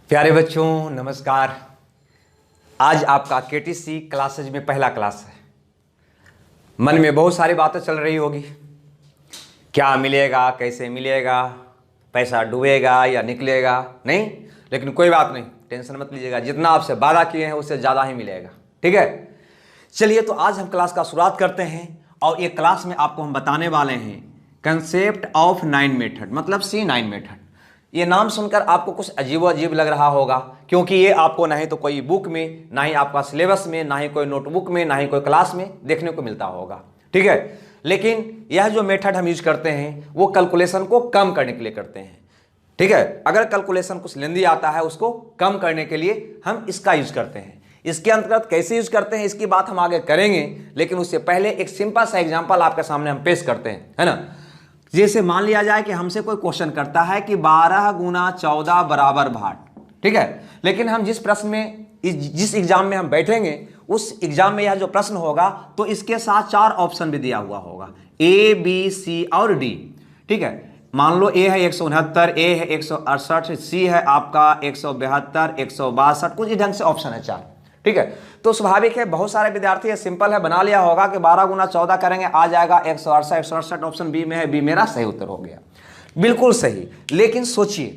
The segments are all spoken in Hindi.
प्यारे बच्चों नमस्कार। आज आपका केटीसी क्लासेज में पहला क्लास है। मन में बहुत सारी बातें चल रही होगी, क्या मिलेगा, कैसे मिलेगा, पैसा डूबेगा या निकलेगा, नहीं। लेकिन कोई बात नहीं, टेंशन मत लीजिएगा, जितना आपसे वादा किए हैं उससे ज़्यादा ही मिलेगा। ठीक है, चलिए तो आज हम क्लास का शुरुआत करते हैं और ये क्लास में आपको हम बताने वाले हैं कंसेप्ट ऑफ 9 मेथड, मतलब C9 मेथड। ये नाम सुनकर आपको कुछ अजीब अजीब लग रहा होगा, क्योंकि ये आपको ना ही तो कोई बुक में, ना ही आपका सिलेबस में, ना ही कोई नोटबुक में, ना ही कोई क्लास में देखने को मिलता होगा। ठीक है, लेकिन यह जो मेथड हम यूज करते हैं वो कैलकुलेशन को कम करने के लिए करते हैं। ठीक है, अगर कैलकुलेशन कुछ लेंदी आता है उसको कम करने के लिए हम इसका यूज करते हैं। इसके अंतर्गत कैसे यूज करते हैं इसकी बात हम आगे करेंगे, लेकिन उससे पहले एक सिंपल सा एग्जांपल आपके सामने हम पेश करते हैं, है ना। जैसे मान लिया जाए कि हमसे कोई क्वेश्चन करता है कि 12 गुना 14 बराबर 8। ठीक है, लेकिन हम जिस प्रश्न में, जिस एग्जाम में हम बैठेंगे उस एग्जाम में यह जो प्रश्न होगा तो इसके साथ 4 ऑप्शन भी दिया हुआ होगा, A, B, C और D। ठीक है, मान लो A है 169, A है 168, C है आपका 172, 162, कुछ ढंग से ऑप्शन है 4। ठीक है, तो स्वाभाविक है बहुत सारे विद्यार्थी सिंपल है बना लिया होगा कि 12 गुना 14 करेंगे आ जाएगा 168, 168 ऑप्शन बी में है, बी मेरा सही उत्तर हो गया। बिल्कुल सही, लेकिन सोचिए,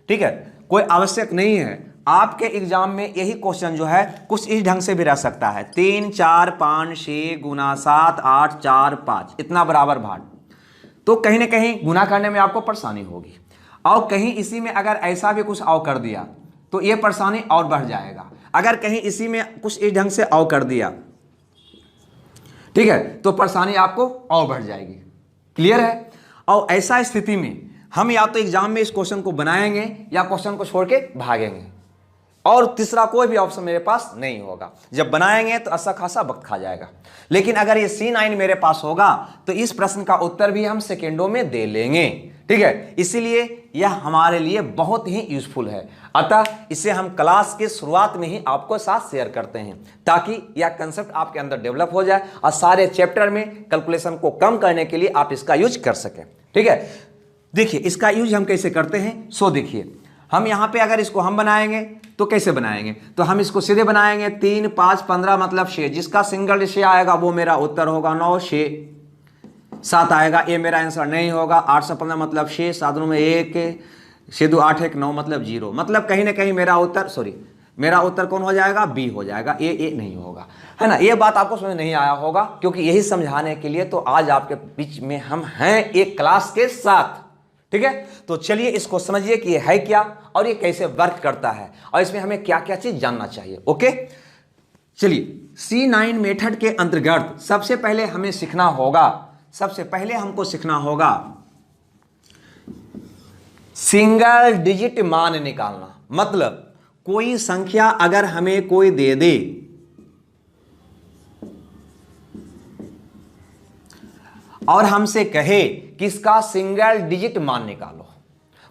ठीक है, कोई आवश्यक नहीं है। आपके एग्जाम में यही क्वेश्चन जो है कुछ इस ढंग से भी रह सकता है, 3, 4, 5, 6 गुना 7, 8, 4, 5 इतना बराबर 8। तो कहीं ना कहीं गुना करने में आपको परेशानी होगी, और कहीं इसी में अगर ऐसा भी कुछ और कर दिया तो ये परेशानी और बढ़ जाएगा। अगर कहीं इसी में कुछ इस ढंग से और कर दिया, ठीक है, तो परेशानी आपको और बढ़ जाएगी। क्लियर है। और ऐसा स्थिति में हम या तो एग्जाम में इस क्वेश्चन को बनाएंगे या क्वेश्चन को छोड़ के भागेंगे, और तीसरा कोई भी ऑप्शन मेरे पास नहीं होगा। जब बनाएंगे तो अच्छा खासा वक्त खा जाएगा, लेकिन अगर ये C9 मेरे पास होगा तो इस प्रश्न का उत्तर भी हम सेकेंडों में दे लेंगे। ठीक है, इसीलिए यह हमारे लिए बहुत ही यूजफुल है। अतः इसे हम क्लास के शुरुआत में ही आपको साथ शेयर करते हैं, ताकि यह कंसेप्ट आपके अंदर डेवलप हो जाए और सारे चैप्टर में कैलकुलेशन को कम करने के लिए आप इसका यूज कर सकें। ठीक है, देखिए इसका यूज हम कैसे करते हैं। सो देखिए, हम यहाँ पे अगर इसको हम बनाएंगे तो कैसे बनाएंगे, तो हम इसको सीधे बनाएंगे 3, 5, 15 मतलब 6, जिसका सिंगल डिजिट आएगा वो मेरा उत्तर होगा 9, 6, 7 आएगा, ये मेरा आंसर नहीं होगा। 8 से 15 मतलब 6, 7 में 1, 6 2 8 1 9 मतलब 0, मतलब कहीं ना कहीं मेरा उत्तर मेरा उत्तर कौन हो जाएगा, बी हो जाएगा, ए नहीं होगा, है ना। ये बात आपको समझ नहीं आया होगा, क्योंकि यही समझाने के लिए तो आज आपके बीच में हम हैं एक क्लास के साथ। ठीक है, तो चलिए इसको समझिए कि ये है क्या और ये कैसे वर्क करता है और इसमें हमें क्या क्या चीज जानना चाहिए। ओके, चलिए C9 मेथड के अंतर्गत सबसे पहले हमको सीखना होगा सिंगल डिजिट मान निकालना। मतलब कोई संख्या अगर हमें कोई दे दे और हमसे कहे कि इसका सिंगल डिजिट मान निकालो,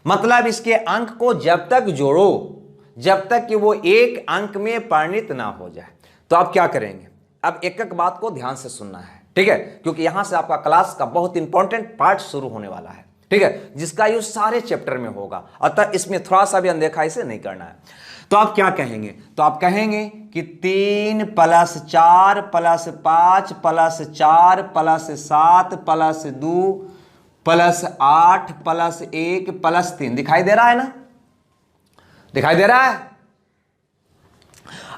मतलब इसके अंक को जब तक जोड़ो जब तक कि वो एक अंक में परिणत ना हो जाए, तो आप क्या करेंगे। अब एक एक बात को ध्यान से सुनना है, ठीक है, क्योंकि यहां से आपका क्लास का बहुत इंपॉर्टेंट पार्ट शुरू होने वाला है। ठीक है, जिसका यूज सारे चैप्टर में होगा, अतः इसमें थोड़ा सा भी अनदेखा इसे नहीं करना है। तो आप क्या कहेंगे, तो आप कहेंगे कि 3 + 4 + 5 + 4 + 7 + 2 + 8 + 1 + 3। दिखाई दे रहा है ना, दिखाई दे रहा है।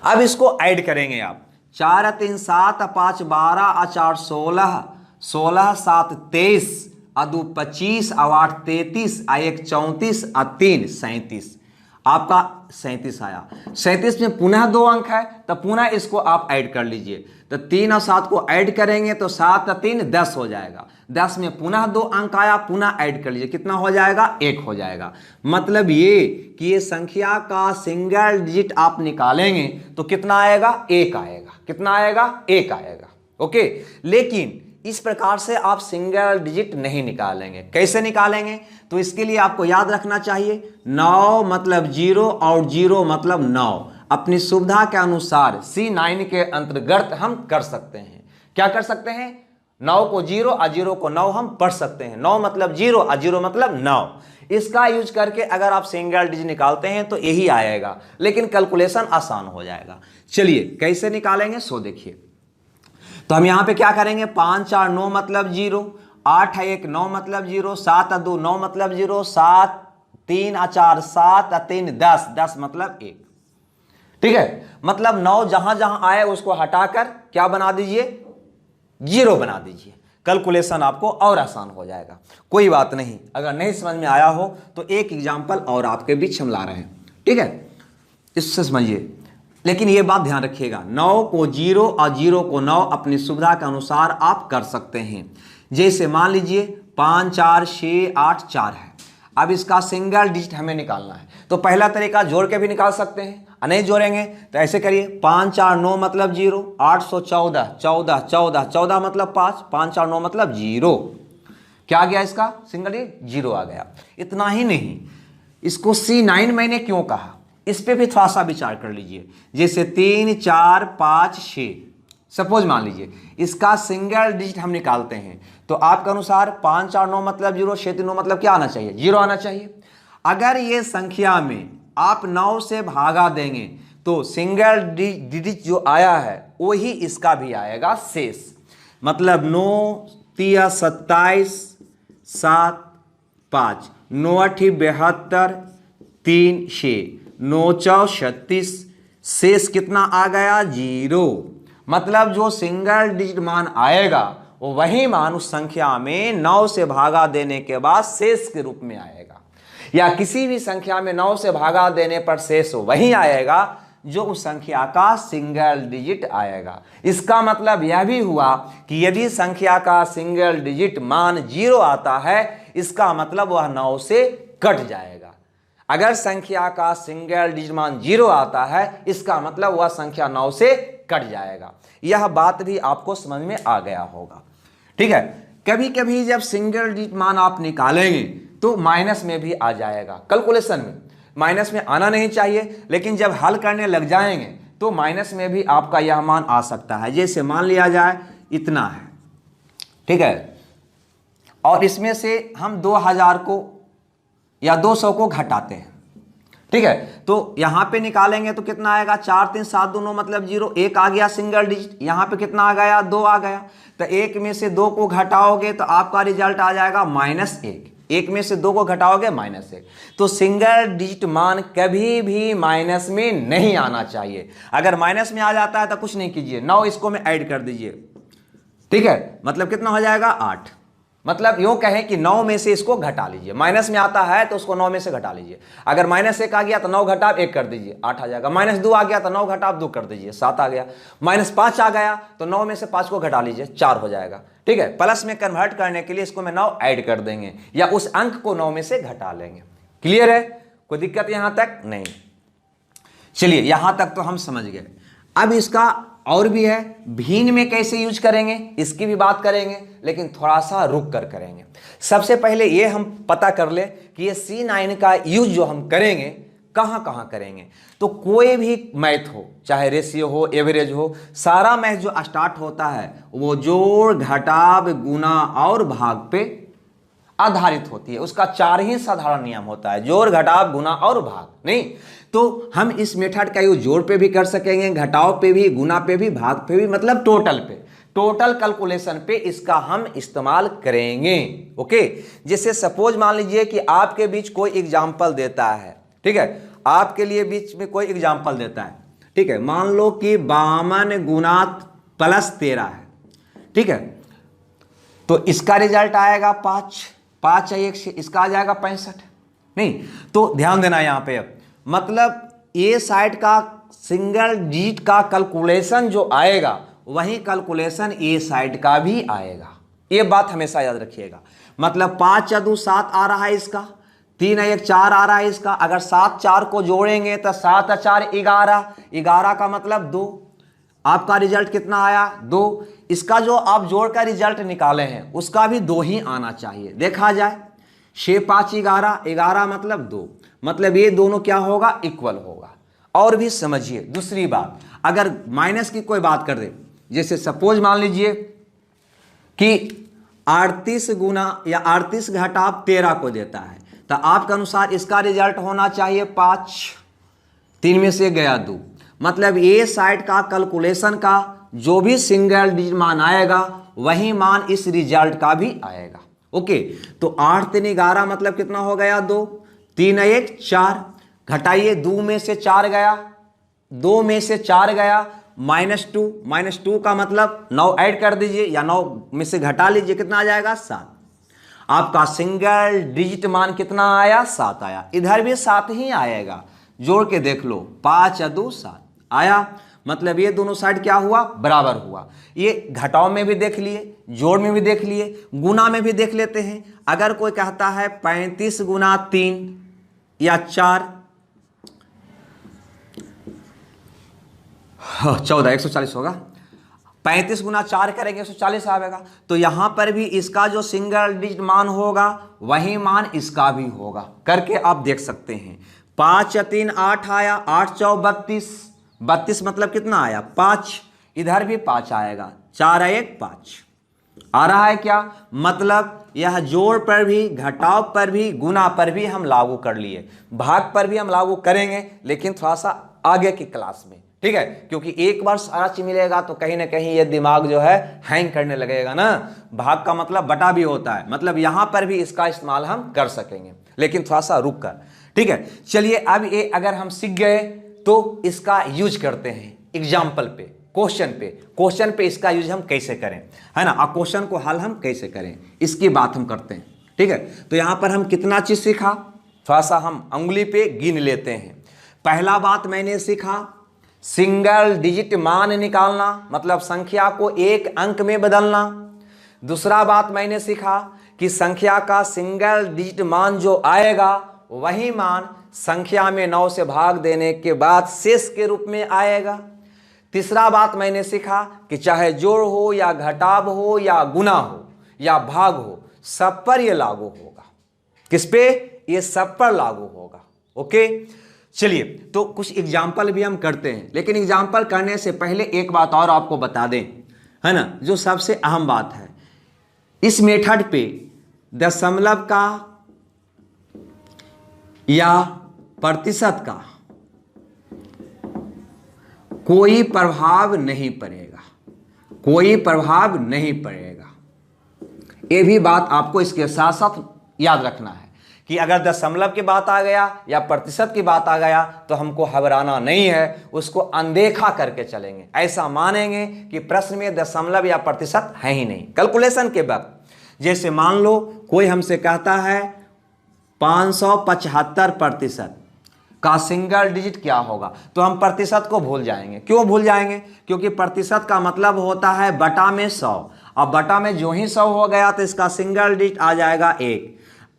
अब इसको ऐड करेंगे आप, 4 3 7 5 12 4 16 16 7 23 2 25 8 33 1 34 3 37। आपका 37 आया। 37 में पुनः 2 अंक है, तो पुनः इसको आप ऐड कर लीजिए। तो 3 और 7 को ऐड करेंगे तो 7 और 3 10 हो जाएगा। 10 में पुनः 2 अंक आया, पुनः ऐड कर लीजिए, कितना हो जाएगा, 1 हो जाएगा। मतलब ये कि ये संख्या का सिंगल डिजिट आप निकालेंगे तो कितना आएगा, 1 आएगा। कितना आएगा, 1 आएगा। ओके, लेकिन इस प्रकार से आप सिंगल डिजिट नहीं निकालेंगे। कैसे निकालेंगे, तो इसके लिए आपको याद रखना चाहिए 9 मतलब 0 और 0 मतलब 9। अपनी सुविधा के अनुसार C9 के अंतर्गत हम कर सकते हैं। क्या कर सकते हैं, 9 को 0 और 0 को 9 हम पढ़ सकते हैं। 9 मतलब 0 और 0 मतलब 9। इसका यूज करके अगर आप सिंगल डिजिट निकालते हैं तो यही आएगा, लेकिन कैलकुलेशन आसान हो जाएगा। चलिए कैसे निकालेंगे सो देखिए। तो हम यहां पे क्या करेंगे, 5 4 9 मतलब 0, 8 है 1 9 मतलब 0, 7 2 9 मतलब 0, 7 3 4 7 3 10 10 मतलब 1। ठीक है, मतलब 9 जहां जहां आए उसको हटाकर क्या बना दीजिए, 0 बना दीजिए। कैलकुलेशन आपको और आसान हो जाएगा। कोई बात नहीं, अगर नहीं समझ में आया हो तो एक एग्जाम्पल और आपके बीच हम ला रहे हैं। ठीक है, इससे समझिए, लेकिन ये बात ध्यान रखिएगा, 9 को 0 और 0 को 9 अपनी सुविधा के अनुसार आप कर सकते हैं। जैसे मान लीजिए 5 4 6 8 4 है। अब इसका सिंगल डिजिट हमें निकालना है, तो पहला तरीका जोड़ के भी निकाल सकते हैं, नहीं जोड़ेंगे तो ऐसे करिए, 5 4 9 मतलब 0, 814 14 14 14 मतलब 5, 5 4 9 मतलब 0। क्या आ गया इसका सिंगल डिजिट, 0 आ गया। इतना ही नहीं, इसको C9 मैंने क्यों कहा, इस पे भी थोड़ा सा विचार कर लीजिए। जैसे 3 4 5 6, सपोज मान लीजिए इसका सिंगल डिजिट हम निकालते हैं, तो आपके अनुसार 5 4 9 मतलब 0, 6 3 9 मतलब क्या आना चाहिए, 0 आना चाहिए। अगर ये संख्या में आप 9 से भागा देंगे तो सिंगल डिजिट जो आया है वही इसका भी आएगा शेष। मतलब 9 3 27 7 5, 9 8 72 3 6, 9 4 36, शेष कितना आ गया, 0। मतलब जो सिंगल डिजिट मान आएगा वो वही मान उस संख्या में 9 से भागा देने के बाद शेष के रूप में आएगा, या किसी भी संख्या में 9 से भागा देने पर शेष वही आएगा जो उस संख्या का सिंगल डिजिट आएगा। इसका मतलब यह भी हुआ कि यदि संख्या का सिंगल डिजिट मान 0 आता है, इसका मतलब वह 9 से कट जाएगा। अगर संख्या का सिंगल डिजिट मान 0 आता है, इसका मतलब वह संख्या 9 से कट जाएगा। यह बात भी आपको समझ में आ गया होगा। ठीक है, कभी कभी जब सिंगल डिजिट मान आप निकालेंगे तो माइनस में भी आ जाएगा। कैलकुलेशन में माइनस में आना नहीं चाहिए, लेकिन जब हल करने लग जाएंगे तो माइनस में भी आपका यह मान आ सकता है। जैसे मान लिया जाए इतना है, ठीक है, और इसमें से हम 2000 को या 200 को घटाते हैं। ठीक है, तो यहां पे निकालेंगे तो कितना आएगा, 4 3 7 2 9 मतलब 0, 1 आ गया सिंगल डिजिट। यहां पे कितना आ गया, 2 आ गया। तो 1 में से 2 को घटाओगे तो आपका रिजल्ट आ जाएगा -1। 1 में से 2 को घटाओगे -1। तो सिंगल डिजिट मान कभी भी माइनस में नहीं आना चाहिए। अगर माइनस में आ जाता है तो कुछ नहीं कीजिए, 9 इसको में ऐड कर दीजिए। ठीक है, मतलब कितना हो जाएगा, 8। मतलब यूं कहें कि 9 में से इसको घटा लीजिए। माइनस में आता है तो उसको 9 में से घटा लीजिए। अगर -1 आ गया तो 9 घटाव 1 कर दीजिए, 8 आ जाएगा। -2 आ गया तो 9 घटाव 2 कर दीजिए, 7 आ गया। -5 आ गया तो 9 में से 5 को घटा लीजिए, 4 हो जाएगा। ठीक है, प्लस में कन्वर्ट करने के लिए इसको में 9 ऐड कर देंगे, या उस अंक को 9 में से घटा लेंगे। क्लियर है, कोई दिक्कत यहां तक नहीं। चलिए यहां तक तो हम समझ गए। अब इसका और भी है, भिन्न में कैसे यूज करेंगे इसकी भी बात करेंगे, लेकिन थोड़ा सा रुक कर करेंगे। सबसे पहले ये हम पता कर ले कि ये C9 का यूज जो हम करेंगे कहां कहां करेंगे। तो कोई भी मैथ हो, चाहे रेशियो हो, एवरेज हो, सारा मैथ जो स्टार्ट होता है वो जोड़ घटाव गुना और भाग पे आधारित होती है। उसका 4 ही साधारण नियम होता है, जोड़ घटाव गुना और भाग। नहीं तो हम इस मेथड का यूज जोड़ पे भी कर सकेंगे, घटाव पे भी, गुना पे भी, भाग पे भी, मतलब टोटल पे, टोटल कैलकुलेशन पे इसका हम इस्तेमाल करेंगे। ओके, जैसे सपोज मान लीजिए कि आपके बीच कोई एग्जाम्पल देता है। ठीक है, आपके लिए बीच में कोई एग्जाम्पल देता है। ठीक है, मान लो कि 52 गुना +13 है। ठीक है, तो इसका रिजल्ट आएगा 5 5 है 1, इसका आ जाएगा 65। नहीं तो ध्यान देना यहां पे, अब मतलब ए साइड का सिंगल डिजिट का कैलकुलेशन जो आएगा वही कैलकुलेशन ए साइड का भी आएगा। ये बात हमेशा याद रखिएगा। मतलब 5 2 7 आ रहा है इसका, 3 1 4 आ रहा है इसका। अगर 7 4 को जोड़ेंगे तो 7 4 11, 11 का मतलब 2। आपका रिजल्ट कितना आया, 2। इसका जो आप जोड़ का रिजल्ट निकाले हैं उसका भी 2 ही आना चाहिए। देखा जाए 6 5 11, 11 मतलब 2, मतलब ये दोनों क्या होगा, इक्वल होगा। और भी समझिए दूसरी बात, अगर माइनस की कोई बात कर दे, जैसे सपोज मान लीजिए कि 38 गुना या 38 घटाव 13 को देता है, तो आपके अनुसार इसका रिजल्ट होना चाहिए 5। 3 में से गया 2, मतलब ये साइड का कैलकुलेशन का जो भी सिंगल डिजिट मान आएगा वही मान इस रिजल्ट का भी आएगा। ओके, तो 8 3 11 मतलब कितना हो गया 2, 3 1 4, घटाइए 2 में से 4 गया, 2 में से 4 गया, -2 का मतलब 9 ऐड कर दीजिए या 9 में से घटा लीजिए, कितना आ जाएगा 7। आपका सिंगल डिजिट मान कितना आया 7 आया, इधर भी 7 ही आएगा, जोड़ के देख लो 5 2 7 आया, मतलब ये दोनों साइड क्या हुआ बराबर हुआ। ये घटाव में भी देख लिए, जोड़ में भी देख लिए, गुना में भी देख लेते हैं। अगर कोई कहता है 35 गुना 3 या 4 14 140 होगा, 35 गुना 4 करेंगे 140 आएगा। तो यहां पर भी इसका जो सिंगल डिजिट मान होगा वही मान इसका भी होगा, करके आप देख सकते हैं। 5 3 8 आया, 8 4 32, 32 मतलब कितना आया 5, इधर भी 5 आएगा, 4 1 5 आ रहा है क्या, मतलब यह जोड़ पर भी, घटाव पर भी, गुना पर भी हम लागू कर लिए, भाग पर भी हम लागू करेंगे लेकिन थोड़ा सा आगे की क्लास में, ठीक है। क्योंकि एक बार सारा चीज मिलेगा तो कहीं ना कहीं ये दिमाग जो है हैंग करने लगेगा ना। भाग का मतलब बटा भी होता है, मतलब यहां पर भी इसका इस्तेमाल हम कर सकेंगे लेकिन थोड़ा सा रुक कर, ठीक है। चलिए अब ये अगर हम सीख गए तो इसका यूज करते हैं एग्जाम्पल पे, क्वेश्चन पे इसका यूज हम कैसे करें, है ना, और क्वेश्चन को हल हम कैसे करें इसकी बात हम करते हैं, ठीक है। तो यहां पर हम कितना चीज सीखा, थोड़ा सा हम उंगली पे गिन लेते हैं। पहला बात मैंने सीखा सिंगल डिजिट मान निकालना, मतलब संख्या को एक अंक में बदलना। दूसरा बात मैंने सीखा कि संख्या का सिंगल डिजिट मान जो आएगा वही मान संख्या में 9 से भाग देने के बाद शेष के रूप में आएगा। तीसरा बात मैंने सीखा कि चाहे जोड़ हो या घटाव हो या गुना हो या भाग हो, सब पर यह लागू होगा। किस पे, ये सब पर लागू होगा। ओके, चलिए तो कुछ एग्जाम्पल भी हम करते हैं, लेकिन एग्जाम्पल करने से पहले एक बात और आपको बता दें, है ना, जो सबसे अहम बात है, इस मेथड पे दशमलव का या प्रतिशत का कोई प्रभाव नहीं पड़ेगा, कोई प्रभाव नहीं पड़ेगा। ये भी बात आपको इसके साथ साथ याद रखना है कि अगर दशमलव की बात आ गया या प्रतिशत की बात आ गया तो हमको घबराना नहीं है, उसको अनदेखा करके चलेंगे, ऐसा मानेंगे कि प्रश्न में दशमलव या प्रतिशत है ही नहीं। कैलकुलेशन के वक्त जैसे मान लो कोई हमसे कहता है 575% का सिंगल डिजिट क्या होगा, तो हम प्रतिशत को भूल जाएंगे। क्यों भूल जाएंगे, क्योंकि प्रतिशत का मतलब होता है बटा में 100, अब बटा में जो ही 100 हो गया तो इसका सिंगल डिजिट आ जाएगा 1।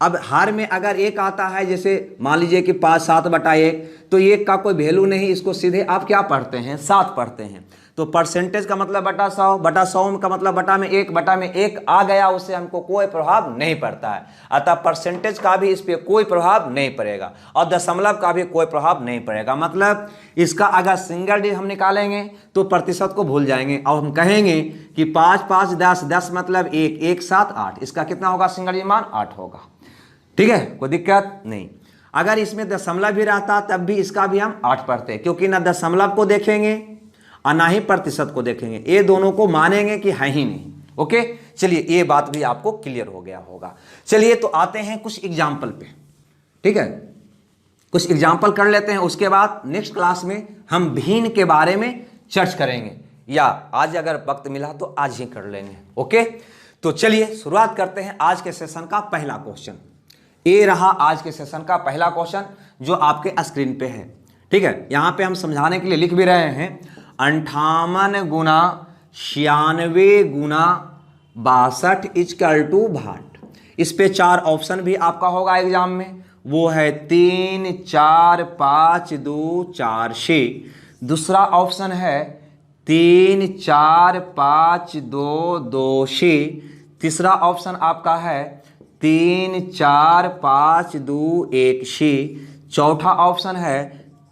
अब हर में अगर 1 आता है, जैसे मान लीजिए कि 5 7 बटा 1, तो 1 का कोई वैल्यू नहीं, इसको सीधे आप क्या पढ़ते हैं 7 पढ़ते हैं। तो परसेंटेज का मतलब बटा 100, बटा 100 का मतलब बटा में 1, बटा में 1 आ गया, उससे हमको कोई प्रभाव नहीं पड़ता है। अतः परसेंटेज का भी इस पर कोई प्रभाव नहीं पड़ेगा और दशमलव का भी कोई प्रभाव नहीं पड़ेगा। मतलब इसका अगर सिंगल डिजिट हम निकालेंगे तो प्रतिशत को भूल जाएंगे और हम कहेंगे कि 5 5 10, 10 मतलब 1, 1 7 8, इसका कितना होगा सिंगल डिजिट मान 8 होगा। ठीक है, कोई दिक्कत नहीं। अगर इसमें दशमलव भी रहता तब भी इसका भी हम 8 पढ़ते, क्योंकि ना दशमलव को देखेंगे और ना ही प्रतिशत को देखेंगे, ये दोनों को मानेंगे कि है ही नहीं। ओके, चलिए ये बात भी आपको क्लियर हो गया होगा। चलिए तो आते हैं कुछ एग्जाम्पल पे, ठीक है, कुछ एग्जाम्पल कर लेते हैं, उसके बाद नेक्स्ट क्लास में हम भिन्न के बारे में चर्चा करेंगे, या आज अगर वक्त मिला तो आज ही कर लेंगे। ओके, तो चलिए शुरुआत करते हैं आज के सेशन का पहला क्वेश्चन। ये रहा आज के सेशन का पहला क्वेश्चन जो आपके स्क्रीन पे है, ठीक है। यहां पे हम समझाने के लिए लिख भी रहे हैं 58 गुना 96 गुना 62 इक्वल टू 62। इस पे 4 ऑप्शन भी आपका होगा एग्जाम में, वो है 3 4 5 2 4 6। दूसरा ऑप्शन है 3 4 5 2 2 6। तीसरा ऑप्शन आपका है 3 4 5 2 1 6। चौथा ऑप्शन है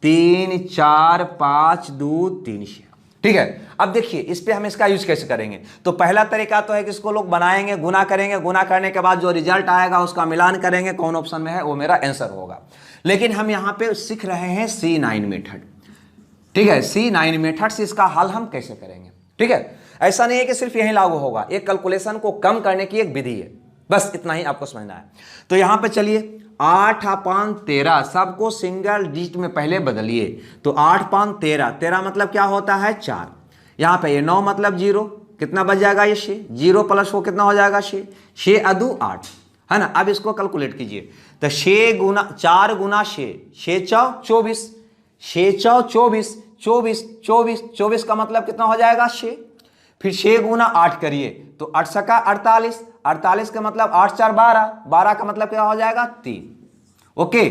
3 4 5 2 3 6। ठीक है। अब देखिए इस पे हम इसका यूज कैसे करेंगे। तो पहला तरीका तो है कि इसको लोग बनाएंगे, गुना करेंगे, गुना करने के बाद जो रिजल्ट आएगा उसका मिलान करेंगे, कौन ऑप्शन में है वो मेरा आंसर होगा। लेकिन हम यहाँ पे सीख रहे हैं C9 मेथड, ठीक है। C9 मेथड से इसका हल हम कैसे करेंगे, ठीक है। ऐसा नहीं है कि सिर्फ यही लागू होगा, एक कैलकुलेशन को कम करने की एक विधि है, बस इतना ही आपको समझना है। तो यहां पे चलिए 8/13 सबको सिंगल डिजिट में पहले बदलिए। तो 8/13, 13 मतलब क्या होता है 4। यहां पे ये 9 मतलब 0, कितना बच जाएगा ये 6, 0 प्लस वो कितना हो जाएगा 6, 6 अदू 8, है ना। अब इसको कैलकुलेट कीजिए। तो 6 गुना 4 गुना 6, 6 चौ 24, 6 चौ 24, 24 24 24 का मतलब कितना हो जाएगा 6। फिर 6 गुना 8 करिए तो 8 सका 48, 48 का मतलब 8 4 12, 12 का मतलब क्या हो जाएगा 3। ओके,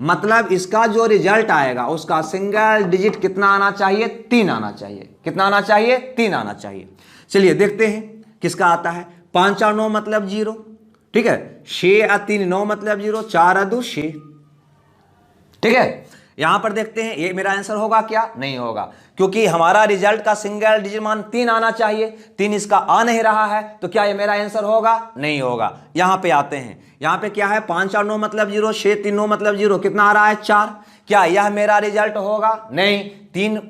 मतलब इसका जो रिजल्ट आएगा उसका सिंगल डिजिट कितना आना चाहिए, 3 आना चाहिए। कितना आना चाहिए, 3 आना चाहिए। चलिए देखते हैं किसका आता है। 5 और 9 मतलब 0, ठीक है। 6 और 3 9 मतलब 0, 4 और 2 6, ठीक है। यहां पर देखते हैं ये मेरा आंसर होगा क्या, नहीं होगा, क्योंकि हमारा रिजल्ट का सिंगल डिजिट मान 3 आना चाहिए, 3 इसका आ नहीं रहा है, तो क्या ये मेरा आंसर होगा, नहीं होगा। यहां पे आते हैं, यहां पे क्या है 5 और 9 मतलब 0, 6 3 9 मतलब 0, कितना आ रहा है 4। क्या यह मेरा रिजल्ट होगा, नहीं, 3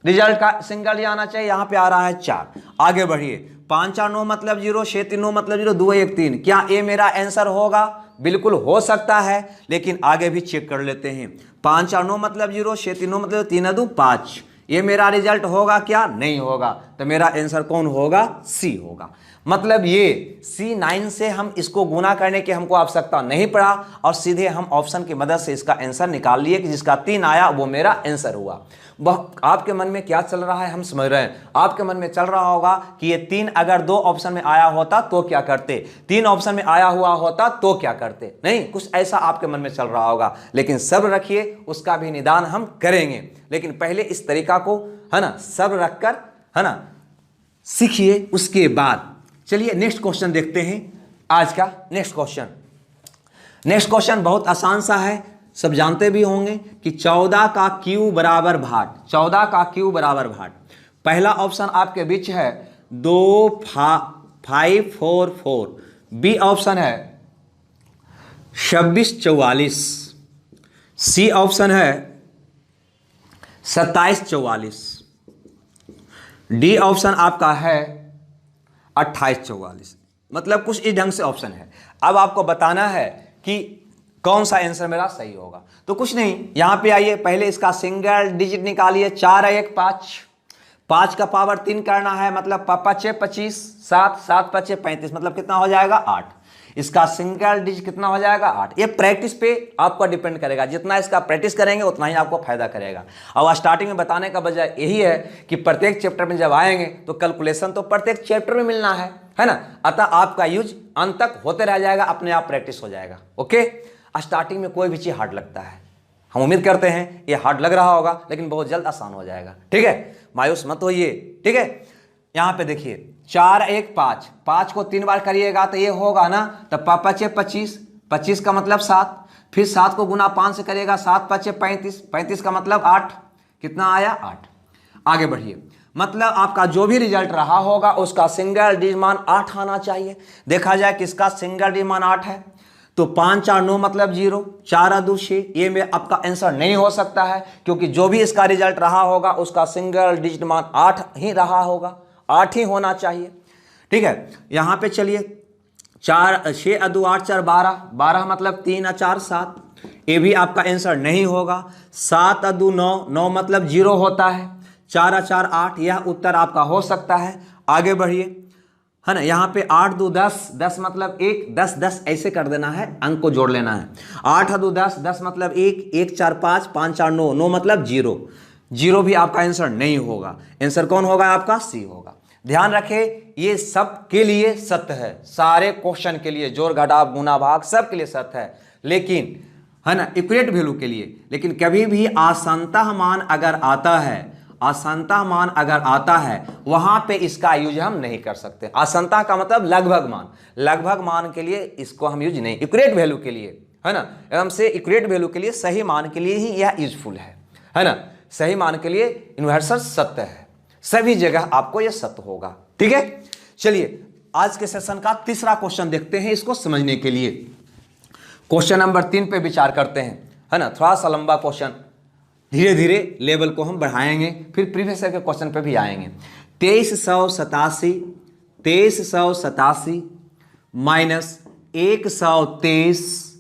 रिजल्ट का सिंगल डिजिट आना चाहिए, यहां पे आ रहा है 4। आगे बढ़िए, 5 और 9 मतलब 0, 6 3 9 मतलब 0, 2 1 3, क्या ये मेरा आंसर होगा, बिल्कुल हो सकता है। लेकिन आगे भी चेक कर लेते हैं। 5 और 9 मतलब 0, 6 3 9 मतलब 3 2 5, ये मेरा रिजल्ट होगा क्या, नहीं होगा। तो मेरा आंसर कौन होगा, सी होगा। मतलब ये C9 से हम इसको गुना करने की हमको आवश्यकता नहीं पड़ा और सीधे हम ऑप्शन की मदद से इसका आंसर निकाल लिए कि जिसका 3 आया वो मेरा आंसर हुआ। वह आपके मन में क्या चल रहा है हम समझ रहे हैं। आपके मन में चल रहा होगा कि ये 3 अगर 2 ऑप्शन में आया होता तो क्या करते, 3 ऑप्शन में आया हुआ होता तो क्या करते, नहीं, कुछ ऐसा आपके मन में चल रहा होगा। लेकिन सब्र रखिए, उसका भी निदान हम करेंगे। लेकिन पहले इस तरीका को, है ना, सब्र रखकर, है ना, सीखिए। उसके बाद चलिए नेक्स्ट क्वेश्चन देखते हैं। आज का नेक्स्ट क्वेश्चन बहुत आसान सा है, सब जानते भी होंगे कि 14 का क्यू बराबर भाट, 14 का क्यू बराबर भाट। पहला ऑप्शन आपके बीच है 2 5 4 4, बी ऑप्शन है 26 44, सी ऑप्शन है 27 44, डी ऑप्शन आपका है 28 44। मतलब कुछ इस ढंग से ऑप्शन है। अब आपको बताना है कि कौन सा आंसर मेरा सही होगा। तो कुछ नहीं, यहां पे आइए, पहले इसका सिंगल डिजिट निकालिए। 4 1 5, 5 का पावर 3 करना है, मतलब 5 5 25, 7 7 5 35, मतलब कितना हो जाएगा 8। इसका सिंगल डिजिट कितना हो जाएगा 8। ये प्रैक्टिस पे आपको डिपेंड करेगा, जितना इसका प्रैक्टिस करेंगे उतना ही आपको फायदा करेगा। और स्टार्टिंग में बताने का वजह यही है कि प्रत्येक चैप्टर में जब आएंगे तो कैलकुलेशन तो प्रत्येक चैप्टर में मिलना है ना। अतः आपका यूज अंत तक होते रह जाएगा, अपने आप प्रैक्टिस हो जाएगा। ओके, स्टार्टिंग में कोई भी चीज हार्ड लगता है, हम उम्मीद करते हैं ये हार्ड लग रहा होगा, लेकिन बहुत जल्द आसान हो जाएगा। ठीक है, मायूस मत होइए। ठीक है, यहां पे देखिए 4 1 5, 5 को 3 बार करिएगा तो ये होगा ना, तो 5 5 25, 25 का मतलब 7, फिर 7 को गुना 5 से करिएगा, 7 5 35, 35 का मतलब 8, कितना आया 8। आगे बढ़िए, मतलब आपका जो भी रिजल्ट रहा होगा उसका सिंगल डिजिट मान 8 आना चाहिए। देखा जाए किसका सिंगल डिजिट मान 8 है, तो 5 4 9 मतलब 0, 4 2 6, ये में आपका आंसर नहीं हो सकता है, क्योंकि जो भी इसका रिजल्ट रहा होगा उसका सिंगल डिजिट मान 8 ही रहा होगा, 8 ही होना चाहिए। ठीक है, यहां पे चलिए 4 6 2 8 4 12, 12 मतलब 3 4 7, ये भी आपका आंसर नहीं होगा। 7 2 9, 9 मतलब 0 होता है, 4 4 8, यह उत्तर आपका हो सकता है। आगे बढ़िए, है ना, यहाँ पे 8 2 10, 10 मतलब 1, 10 10 ऐसे कर देना है, अंक को जोड़ लेना है। 8 2 10, 10 मतलब 1, 1 4 5, 5 4 9, 9 मतलब 0, 0 भी आपका आंसर नहीं होगा। आंसर कौन होगा आपका, सी होगा। ध्यान रखें, ये सब के लिए सत्य है, सारे क्वेश्चन के लिए, जोड़ घटाव गुना भाग सब के लिए सत्य है, लेकिन, है ना, एक्यूरेट वैल्यू के लिए। लेकिन कभी भी आसानता मान अगर आता है, आसानता मान अगर आता है, वहां पे इसका यूज हम नहीं कर सकते। आसानता का मतलब लगभग मान, लगभग मान के लिए इसको हम यूज नहीं, एक्यूरेट वैल्यू के लिए, है ना, एवं से एक्यूरेट वैल्यू के लिए, सही मान के लिए ही यह यूजफुल है ना, सही मान के लिए यूनिवर्सल सत्य है। सभी जगह आपको यह सत्य होगा। ठीक है, चलिए आज के सेशन का तीसरा क्वेश्चन देखते हैं इसको समझने के लिए। क्वेश्चन नंबर 3 पे विचार करते हैं, है ना। थोड़ा सा लंबा क्वेश्चन, धीरे धीरे लेवल को हम बढ़ाएंगे, फिर प्रीवियस ईयर के क्वेश्चन पे भी आएंगे। 2387 माइनस 123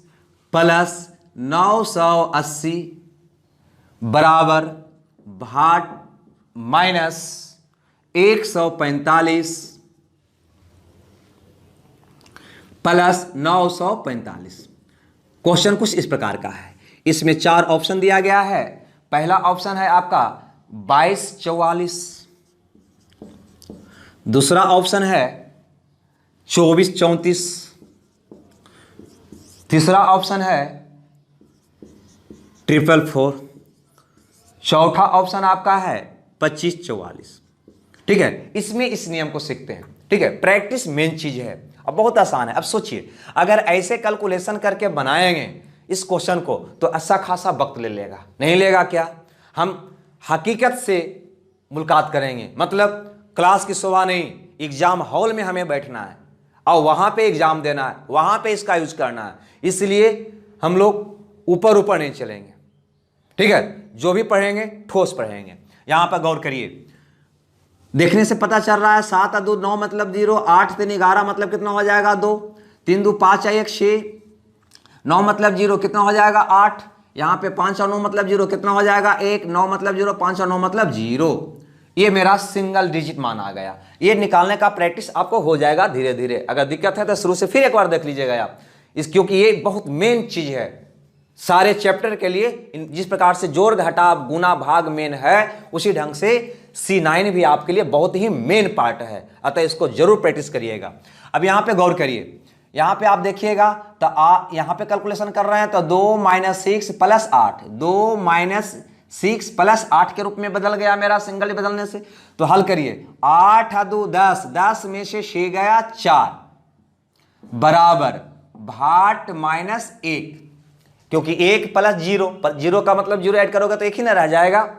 प्लस 980 बराबर भाट माइनस 145 प्लस 945। क्वेश्चन कुछ इस प्रकार का है। इसमें 4 ऑप्शन दिया गया है। पहला ऑप्शन है आपका 2244, दूसरा ऑप्शन है 2434, तीसरा ऑप्शन है 444, चौथा ऑप्शन आपका है 2544। ठीक है, इसमें इस नियम को सीखते हैं। ठीक है, प्रैक्टिस मेन चीज है। अब बहुत आसान है। अब सोचिए, अगर ऐसे कैलकुलेशन करके बनाएंगे इस क्वेश्चन को तो अच्छा खासा वक्त ले लेगा। नहीं लेगा क्या? हम हकीकत से मुलाकात करेंगे, मतलब क्लास की सुबह नहीं, एग्जाम हॉल में हमें बैठना है और वहां पे एग्जाम देना है, वहां पे इसका यूज करना है। इसलिए हम लोग ऊपर ऊपर नहीं चलेंगे। ठीक है, जो भी पढ़ेंगे ठोस पढ़ेंगे। यहां पर गौर करिए, देखने से पता चल रहा है 7 और 2 9 मतलब 0, 8 3 11 मतलब कितना हो जाएगा 2, 3 2 5 1 6, 9 मतलब 0 कितना हो जाएगा 8, यहाँ पे 5 और 9 मतलब 0 कितना हो जाएगा 1, 9 मतलब 0, 5 और 9 मतलब 0। ये मेरा सिंगल डिजिट मान आ गया। ये निकालने का प्रैक्टिस आपको हो जाएगा धीरे धीरे। अगर दिक्कत है तो शुरू से फिर एक बार देख लीजिएगा आप क्योंकि ये बहुत मेन चीज है सारे चैप्टर के लिए। जिस प्रकार से जोड़ घटाव गुना भाग मेन है, उसी ढंग से C9 भी आपके लिए बहुत ही मेन पार्ट है। अतः इसको जरूर प्रैक्टिस करिएगा। अब यहाँ पे गौर करिए, यहाँ पे आप देखिएगा तो यहाँ पे कैलकुलेशन कर रहे हैं तो 2 - 6 + 8, 2 - 6 + 8 के रूप में बदल गया मेरा सिंगल बदलने से। तो हल करिए, 8 और 2 10, 10 में से 6 गया 4 बराबर भाट -1, क्योंकि 1 + 0, 0 का मतलब 0 ऐड करोगे तो 1 ही ना रह जाएगा।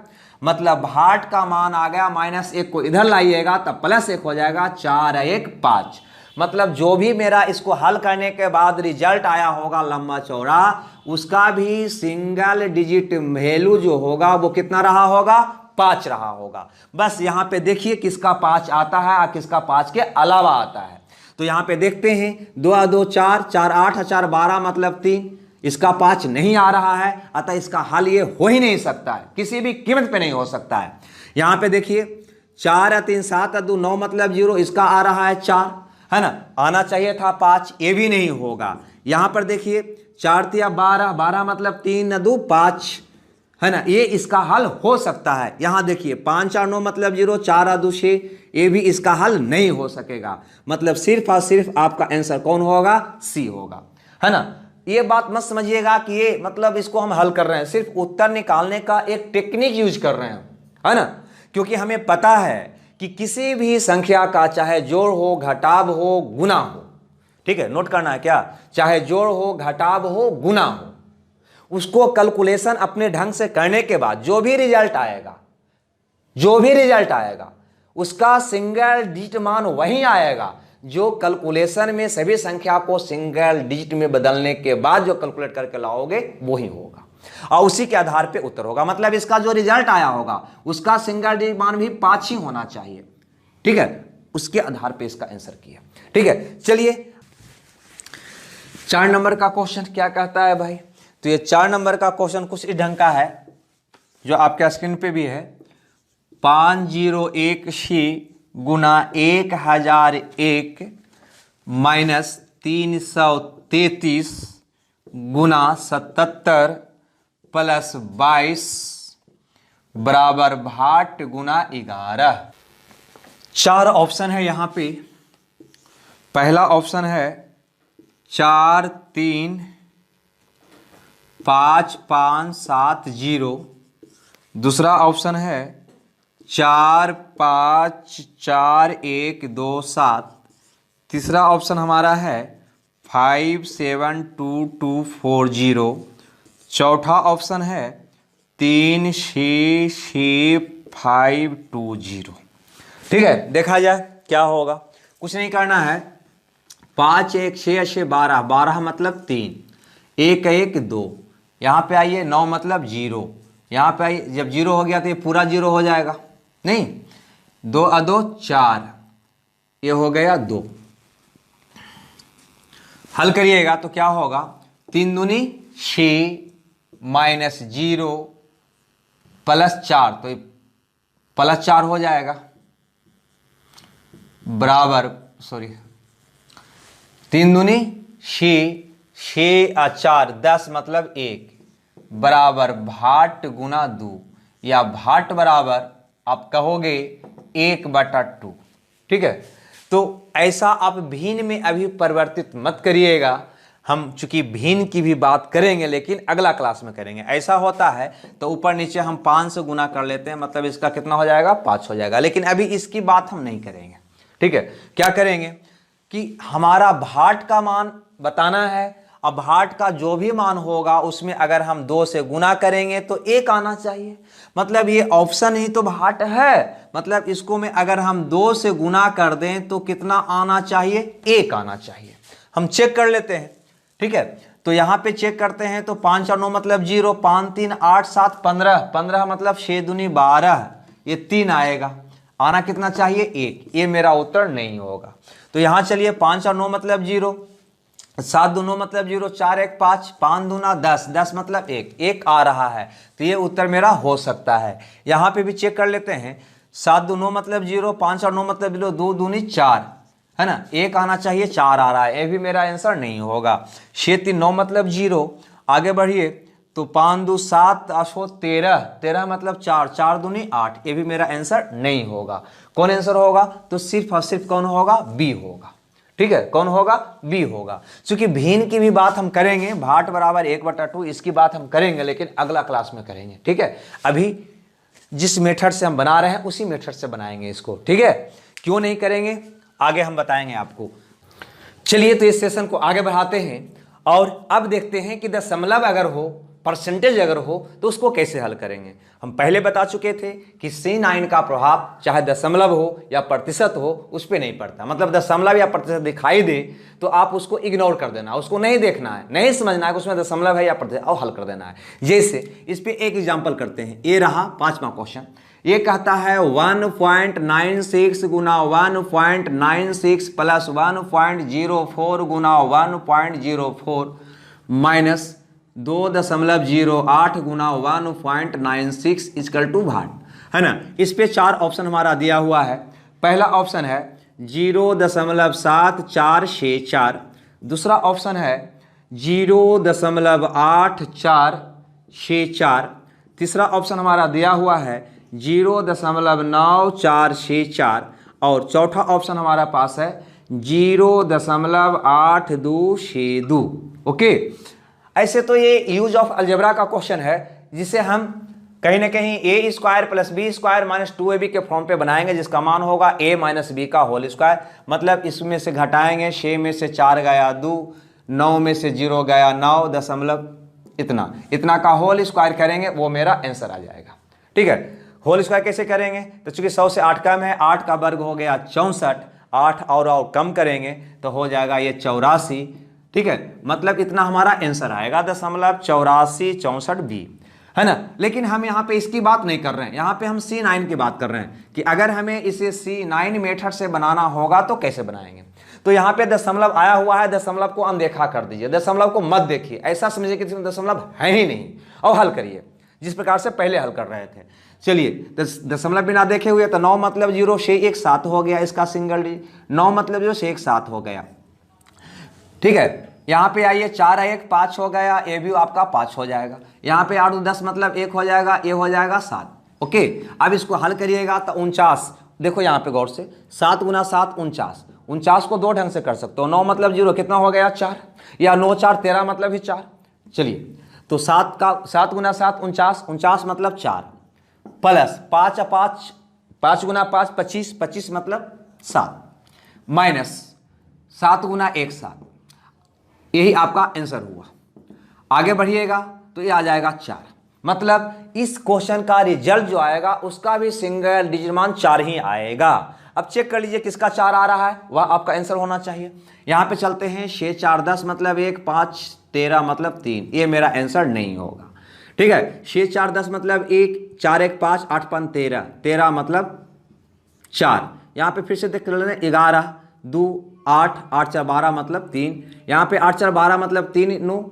मतलब भाट का मान आ गया -1 को इधर लाइएगा तब +1 हो जाएगा, 4 1 5। मतलब जो भी मेरा इसको हल करने के बाद रिजल्ट आया होगा लंबा चौड़ा, उसका भी सिंगल डिजिट वैल्यू जो होगा वो कितना रहा होगा 5 रहा होगा। बस यहाँ पे देखिए किसका 5 आता है और किसका 5 के अलावा आता है। तो यहाँ पे देखते हैं 2 और 2 4, 4 8 और 4 12 मतलब 3, इसका 5 नहीं आ रहा है। अतः इसका हल ये हो ही नहीं सकता है, किसी भी कीमत पे नहीं हो सकता है। यहाँ पे देखिए 4 और 3 7 और 2 9 मतलब 0, इसका आ रहा है 4, है ना। आना चाहिए था 5, ये भी नहीं होगा। यहाँ पर देखिए 4 3 12, 12 मतलब 3 2 5, है ना। ये इसका हल हो सकता है। यहाँ देखिए 5 और 9 मतलब 0, 4 और 2 6, ये भी इसका हल नहीं हो सकेगा। मतलब सिर्फ और सिर्फ आपका आंसर कौन होगा? C होगा, है ना। ये बात मत समझिएगा कि ये मतलब इसको हम हल कर रहे हैं, सिर्फ उत्तर निकालने का एक टेक्निक यूज कर रहे हैं, है ना। क्योंकि हमें पता है कि किसी भी संख्या का चाहे जोड़ हो घटाव हो गुना हो, ठीक है, नोट करना है क्या, चाहे जोड़ हो घटाव हो गुना हो, उसको कैलकुलेशन अपने ढंग से करने के बाद जो भी रिजल्ट आएगा उसका सिंगल डिजिट मान वही आएगा जो कैलकुलेशन में सभी संख्या को सिंगल डिजिट में बदलने के बाद जो कैलकुलेट करके लाओगे वही होगा और उसी के आधार पे उत्तर होगा। मतलब इसका जो रिजल्ट आया होगा उसका सिंगल डिजिट मान भी 5 ही होना चाहिए, ठीक है। उसके आधार पे इसका आंसर किया, ठीक है। चलिए 4 नंबर का क्वेश्चन क्या कहता है भाई? तो ये 4 नंबर का क्वेश्चन कुछ इस ढंग का है जो आपके स्क्रीन पे भी है। 501 गुना 1001 माइनस 333 गुना 77 प्लस 22 बराबर भाट गुना 11। 4 ऑप्शन है यहाँ पे। पहला ऑप्शन है 4 3 5 5 7 0, दूसरा ऑप्शन है 4 5 4 1 2 7, तीसरा ऑप्शन हमारा है 5 7 2 2 4 0, चौथा ऑप्शन है 3 6 6 5 2 0। ठीक है, देखा जाए क्या होगा। कुछ नहीं करना है, 5 1 6 6 12, 12 मतलब 3, 1 1 2, यहाँ पे आइए 9 मतलब 0, यहाँ पे आइए जब 0 हो गया तो ये पूरा 0 हो जाएगा, नहीं 2 2 4, ये हो गया 2। हल करिएगा तो क्या होगा, 3 दूनी 6 माइनस 0 प्लस 4, तो प्लस 4 हो जाएगा बराबर, सॉरी 3 दूनी 6, 6 और 4 10 मतलब 1 बराबर भाट गुना 2, या भाट बराबर आप कहोगे 1/2। ठीक है, तो ऐसा आप भिन्न में अभी परिवर्तित मत करिएगा। हम चूंकि भिन्न की भी बात करेंगे लेकिन अगला क्लास में करेंगे। ऐसा होता है तो ऊपर नीचे हम 5 से गुना कर लेते हैं, मतलब इसका कितना हो जाएगा 5 हो जाएगा, लेकिन अभी इसकी बात हम नहीं करेंगे। ठीक है, क्या करेंगे कि हमारा भाट का मान बताना है। अब भाट का जो भी मान होगा उसमें अगर हम 2 से गुना करेंगे तो 1 आना चाहिए, मतलब ये ऑप्शन ही तो भाट है, मतलब इसको में अगर हम 2 से गुना कर दें तो कितना आना चाहिए, 1 आना चाहिए। हम चेक कर लेते हैं। ठीक है, तो यहां पे चेक करते हैं तो 5 और 9 मतलब 0, 5 3 8 7 15, 15 मतलब 6 दूनी 12, ये 3 आएगा, आना कितना चाहिए 1, ये मेरा उत्तर नहीं होगा। तो यहां चलिए 5 और 9 मतलब 0, 7 दूनों मतलब 0, 4 1 5, 5 दूना 10, 10 मतलब 1, 1 आ रहा है, तो ये उत्तर मेरा हो सकता है। यहां पे भी चेक कर लेते हैं, 7 दूनों मतलब 0, 5 और 9 मतलब 0, 2 दूनी 4 है ना, 1 आना चाहिए, 4 आ रहा है, ये भी मेरा आंसर नहीं होगा। 6 3 9 मतलब 0, आगे बढ़िए तो 5 2 7 8 13, 13 मतलब 4, 4 दूनी 8, ये भी मेरा आंसर नहीं होगा। कौन आंसर होगा, तो सिर्फ और सिर्फ कौन होगा, बी होगा। ठीक है, कौन होगा, बी होगा। क्योंकि भिन्न की भी बात हम करेंगे, भाट बराबर 1/2 इसकी बात हम करेंगे लेकिन अगला क्लास में करेंगे। ठीक है, अभी जिस मेथड से हम बना रहे हैं उसी मेथड से बनाएंगे इसको। ठीक है, क्यों नहीं करेंगे आगे हम बताएंगे आपको। चलिए तो इस सेशन को आगे बढ़ाते हैं और अब देखते हैं कि दशमलव अगर हो, परसेंटेज अगर हो तो उसको कैसे हल करेंगे। हम पहले बता चुके थे कि C9 का प्रभाव चाहे दशमलव हो या प्रतिशत हो उस पर नहीं पड़ता, मतलब दशमलव या प्रतिशत दिखाई दे तो आप उसको इग्नोर कर देना, उसको नहीं देखना है, नहीं समझना है कि उसमें दशमलव है या प्रतिशत, और हल कर देना है। जैसे इस पर एक एग्जाम्पल करते हैं, ये रहा 5वां क्वेश्चन। ये कहता है 1.96 गुना 1.96 प्लस 1.04 गुना 1.04 माइनस 2.08 गुना 1.96 इक्वल टू भाट, है ना। इस पे 4 ऑप्शन हमारा दिया हुआ है। पहला ऑप्शन है 0.7464, दूसरा ऑप्शन है 0.8464, तीसरा ऑप्शन हमारा दिया हुआ है 0.9464 और चौथा ऑप्शन हमारा पास है 0.8262। ओके, ऐसे तो ये यूज ऑफ अलजेब्रा का क्वेश्चन है जिसे हम कहीं ना कहीं A square plus B square minus 2ab के फॉर्म पे बनाएंगे, जिसका मान होगा a माइनस बी का होल स्क्वायर। मतलब इसमें से घटाएंगे, 6 में से 4 गया 2, 9 में से 0 गया 9 दशमलव इतना का होल स्क्वायर करेंगे, वो मेरा आंसर आ जाएगा। ठीक है, होल स्क्वायर कैसे करेंगे, तो चूंकि 100 से 8 कम है, 8 का वर्ग हो गया 64, 8 और कम करेंगे तो हो जाएगा ये 84। ठीक है, मतलब इतना हमारा आंसर आएगा 0.8464 बी, है ना। लेकिन हम यहाँ पे इसकी बात नहीं कर रहे हैं, यहाँ पे हम C9 की बात कर रहे हैं कि अगर हमें इसे C9 मेथड से बनाना होगा तो कैसे बनाएंगे। तो यहाँ पे दशमलव आया हुआ है, दशमलव को अनदेखा कर दीजिए, दशमलव को मत देखिए, ऐसा समझिए कि इसमें दशमलव है ही नहीं, और हल करिए जिस प्रकार से पहले हल कर रहे थे। चलिए, दशमलव बिना देखे हुए तो 9 मतलब 0 6 1 7 हो गया, इसका सिंगल डिजिट 9 मतलब 0 6 1 7 हो गया। ठीक है, यहाँ पे आइए 4 1 5 हो गया, ये भी आपका 5 हो जाएगा। यहाँ पे 8 10 मतलब 1 हो जाएगा, ये हो जाएगा 7। ओके, अब इसको हल करिएगा तो 49, देखो यहाँ पे गौर से 7 गुना 7 49, 49 को 2 ढंग से कर सकते हो। 9 मतलब 0 कितना हो गया 4, या 9 4 13 मतलब ही 4। चलिए, तो 7 गुना 7 49, 49 मतलब 4 प्लस 5 5 गुना 5 25, 25 मतलब 7 माइनस 7 गुना 1 7, यही आपका आंसर हुआ। आगे बढ़िएगा तो ये आ जाएगा 4, मतलब इस क्वेश्चन का रिजल्ट जो आएगा उसका भी सिंगल डिजिट मान 4 ही आएगा। अब चेक कर लीजिए किसका 4 आ रहा है, वह आपका आंसर होना चाहिए। यहाँ पे चलते हैं, 6 4 10 मतलब 1, 5 13 मतलब 3, ये मेरा आंसर नहीं होगा। ठीक है, 6 4 10 मतलब 1, 4 1 5, 8 5 13, 13 मतलब 4। यहाँ पे फिर से देख लेना, 11 2 8, 8 4 12 मतलब 3, यहाँ पे 8 4 12 मतलब 3 9,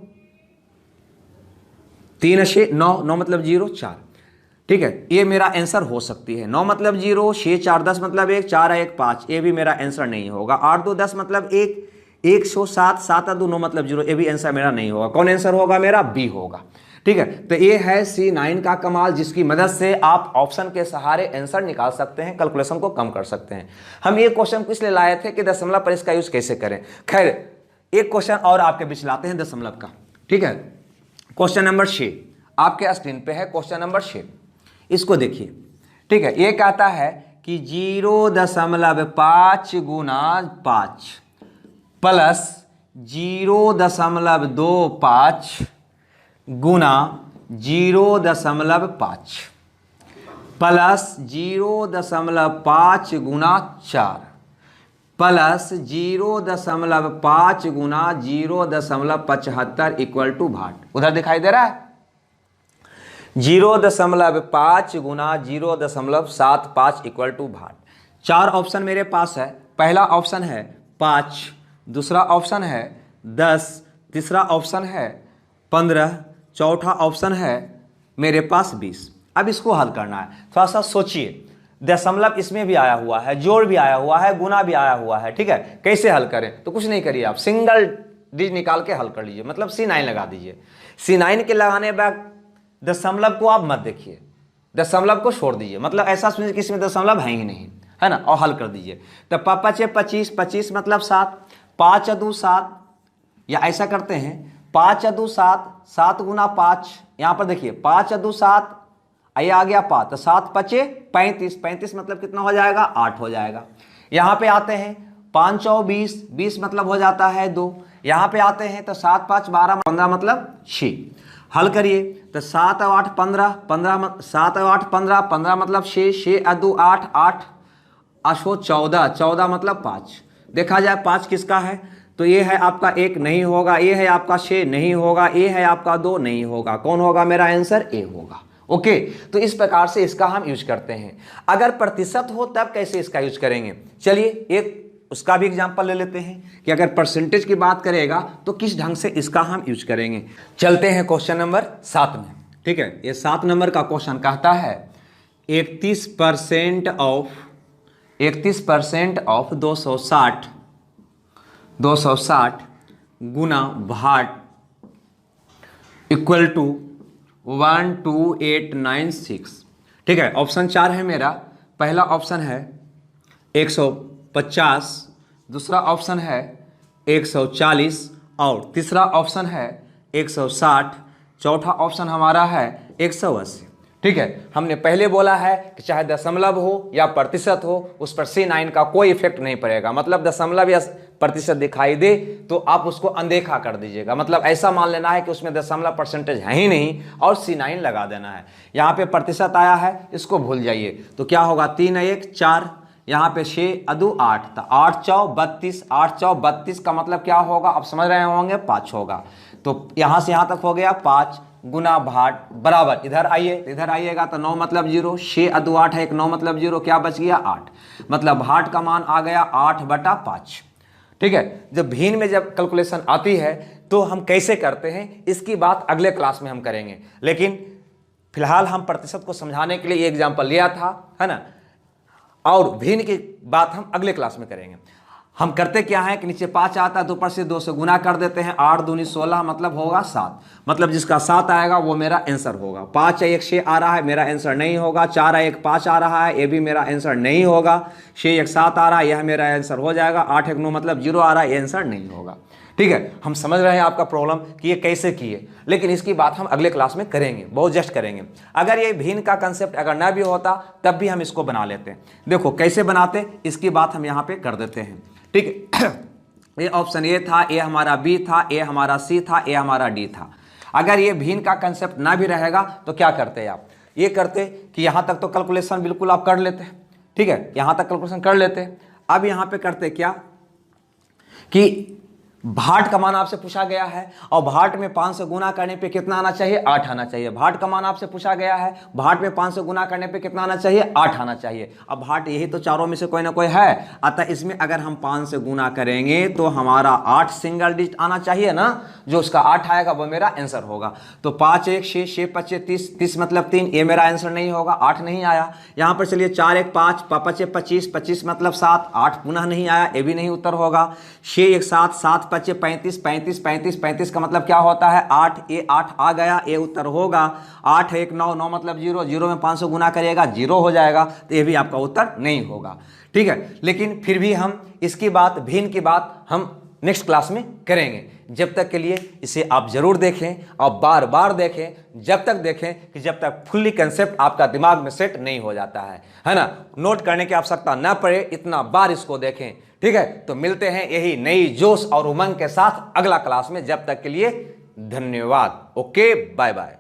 3 6 9, 9 मतलब 0 4। ठीक है, ये मेरा आंसर हो सकती है। 9 मतलब 0, 6 4 10 मतलब 1, 4 1 5, ये भी मेरा आंसर नहीं होगा। 8 2 10 मतलब 1, 107, 7 2 9 मतलब 0, ये भी आंसर मेरा नहीं होगा। कौन आंसर होगा मेरा? बी होगा। ठीक है, तो ये है C9 का कमाल, जिसकी मदद से आप ऑप्शन के सहारे आंसर निकाल सकते हैं, कैलकुलेशन को कम कर सकते हैं। हम ये क्वेश्चन को इसलिए लाए थे कि दशमलव पर इसका यूज कैसे करें। खैर, एक क्वेश्चन और आपके बीच लाते हैं दशमलव का। ठीक है, क्वेश्चन नंबर 6 आपके स्क्रीन पे है। क्वेश्चन नंबर 6, इसको देखिए। ठीक है, ये कहता है कि 0.5 गुना 5 प्लस 0.25 गुना 0.5 प्लस 0.5 गुना 4 प्लस 0.5 गुना 0.75 इक्वल टू भाट। उधर दिखाई दे रहा है 0.5 गुना 0.75 इक्वल टू भाट। 4 ऑप्शन मेरे पास है। पहला ऑप्शन है 5, दूसरा ऑप्शन है 10, तीसरा ऑप्शन है 15, चौथा ऑप्शन है मेरे पास 20। अब इसको हल करना है। थोड़ा सा सोचिए, दशमलव इसमें भी आया हुआ है, जोड़ भी आया हुआ है, गुना भी आया हुआ है। ठीक है, कैसे हल करें? तो कुछ नहीं करिए, आप सिंगल डिजिट निकाल के हल कर लीजिए, मतलब C9 लगा दीजिए। C9 के लगाने बाद दशमलव को आप मत देखिए, दशमलव को छोड़ दीजिए, मतलब ऐसा समझिए कि इसमें दशमलव है ही नहीं, है ना, और हल कर दीजिए। तो 5 25, 25 मतलब 7, 5 2 7, या ऐसा करते हैं 5 2 7, 7 गुना 5, यहाँ पर देखिए 5 2 7, आइए आ गया 5, तो 7 5 35, 35 मतलब कितना हो जाएगा? 8 हो जाएगा। यहाँ पे आते हैं 5 4 20, 20 मतलब हो जाता है 2। यहाँ पे आते हैं तो 7 5 12, 15 मतलब 6। हल करिए तो 7 और 8 15, 7 और 8 15, 15 मतलब 6, 6 और 2 8, 8 8 14, 14 मतलब 5। देखा जाए 5 किसका है, तो ये है आपका 1 नहीं होगा, ये है आपका 6 नहीं होगा, ये है आपका 2 नहीं होगा। कौन होगा मेरा आंसर? ए होगा। ओके, तो इस प्रकार से इसका हम यूज करते हैं। अगर प्रतिशत हो तब कैसे इसका यूज करेंगे, चलिए एक उसका भी एग्जांपल ले लेते हैं कि अगर परसेंटेज की बात करेगा तो किस ढंग से इसका हम यूज करेंगे। चलते हैं क्वेश्चन नंबर 7 में। ठीक है, ये 7 नंबर का क्वेश्चन कहता है 31% ऑफ 260 गुना भाट इक्वल टू 12896। ठीक है, ऑप्शन 4 है मेरा। पहला ऑप्शन है 150, दूसरा ऑप्शन है 140 और तीसरा ऑप्शन है 160, चौथा ऑप्शन हमारा है 180। ठीक है, हमने पहले बोला है कि चाहे दशमलव हो या प्रतिशत हो, उस पर C9 का कोई इफेक्ट नहीं पड़ेगा। मतलब दशमलव या प्रतिशत दिखाई दे तो आप उसको अनदेखा कर दीजिएगा, मतलब ऐसा मान लेना है कि उसमें दशमलव परसेंटेज है ही नहीं और C9 लगा देना है। यहाँ पे प्रतिशत आया है, इसको भूल जाइए। तो क्या होगा? 3 1 4, यहाँ पे 6 2 8, तो 8 4 32, 8 4 32 का मतलब क्या होगा? आप समझ रहे होंगे 5 होगा। तो यहाँ से यहाँ तक हो गया 5 गुना भाट बराबर, इधर आइए, इधर आइएगा तो 9 मतलब 0, 6 2 8 है, 9 मतलब 0, क्या बच गया? 8। मतलब भाट का मान आ गया 8/5। ठीक है, जब भिन्न में जब कैलकुलेशन आती है तो हम कैसे करते हैं इसकी बात अगले क्लास में हम करेंगे, लेकिन फिलहाल हम प्रतिशत को समझाने के लिए ये एग्जाम्पल लिया था, है ना, और भिन्न की बात हम अगले क्लास में करेंगे। हम करते क्या है कि नीचे 5 आता है तो ऊपर से 2 से गुना कर देते हैं। 8 दूनी 16 मतलब होगा 7, मतलब जिसका 7 आएगा वो मेरा आंसर होगा। 5 1 6 आ रहा है, मेरा आंसर नहीं होगा। 4 1 5 आ रहा है, ये भी मेरा आंसर नहीं होगा। 6 1 7 आ रहा है, यह मेरा आंसर हो जाएगा। 8 1 9 मतलब 0 आ रहा है, ये आंसर नहीं होगा। ठीक है, हम समझ रहे हैं आपका प्रॉब्लम कि ये कैसे किए, लेकिन इसकी बात हम अगले क्लास में करेंगे, बहुत जस्ट करेंगे। अगर ये भिन्न का कंसेप्ट अगर ना भी होता तब भी हम इसको बना लेते हैं। देखो कैसे बनाते, इसकी बात हम यहाँ पे कर देते हैं। ठीक है, ये ऑप्शन ए था, ये हमारा बी था, ये हमारा सी था, ये हमारा डी था। अगर ये भिन्न का कंसेप्ट ना भी रहेगा तो क्या करते आप? ये करते कि यहाँ तक तो कैलकुलेशन बिल्कुल आप कर लेते हैं। ठीक है, यहां तक कैलकुलेशन कर लेते हैं। अब यहां पे करते क्या कि भाट का मान आपसे पूछा गया है और भाट में 5 से गुना करने पे कितना आना चाहिए, 8 आना चाहिए। भाट का मान आपसे पूछा गया है, भाट में 5 से गुना करने पे कितना आना चाहिए, 8 आना चाहिए। अब भाट यही तो चारों में से कोई ना कोई है, अतः इसमें अगर हम 5 से गुना करेंगे तो हमारा 8 सिंगल डिजिट आना चाहिए ना, जो उसका 8 आएगा वो मेरा आंसर होगा। तो 5 1 6 6 5 30, 30 मतलब 3, ये मेरा आंसर नहीं होगा, 8 नहीं आया। यहां पर चलिए 4 1 5 5 25, 25 मतलब 7, 8 पुनः नहीं आया, ये भी नहीं उत्तर होगा। 6 1 7, 7 5 35, 35 35 35 का मतलब क्या होता है 8, ये 8 आ गया, ये उत्तर होगा। 8 1 9, 9 मतलब 0, 0 में 500 गुना करिएगा 0 हो जाएगा, तो ये भी आपका उत्तर नहीं होगा। ठीक है, लेकिन फिर भी हम इसकी बात, भिन्न की बात हम नेक्स्ट क्लास में करेंगे। जब तक के लिए इसे आप जरूर देखें और बार बार देखें, जब तक देखें कि जब तक फुल्ली कंसेप्ट आपका दिमाग में सेट नहीं हो जाता है ना। नोट करने की आवश्यकता ना पड़े, इतना बार इसको देखें। ठीक है, तो मिलते हैं यही नई जोश और उमंग के साथ अगला क्लास में। जब तक के लिए धन्यवाद। Okay, bye bye.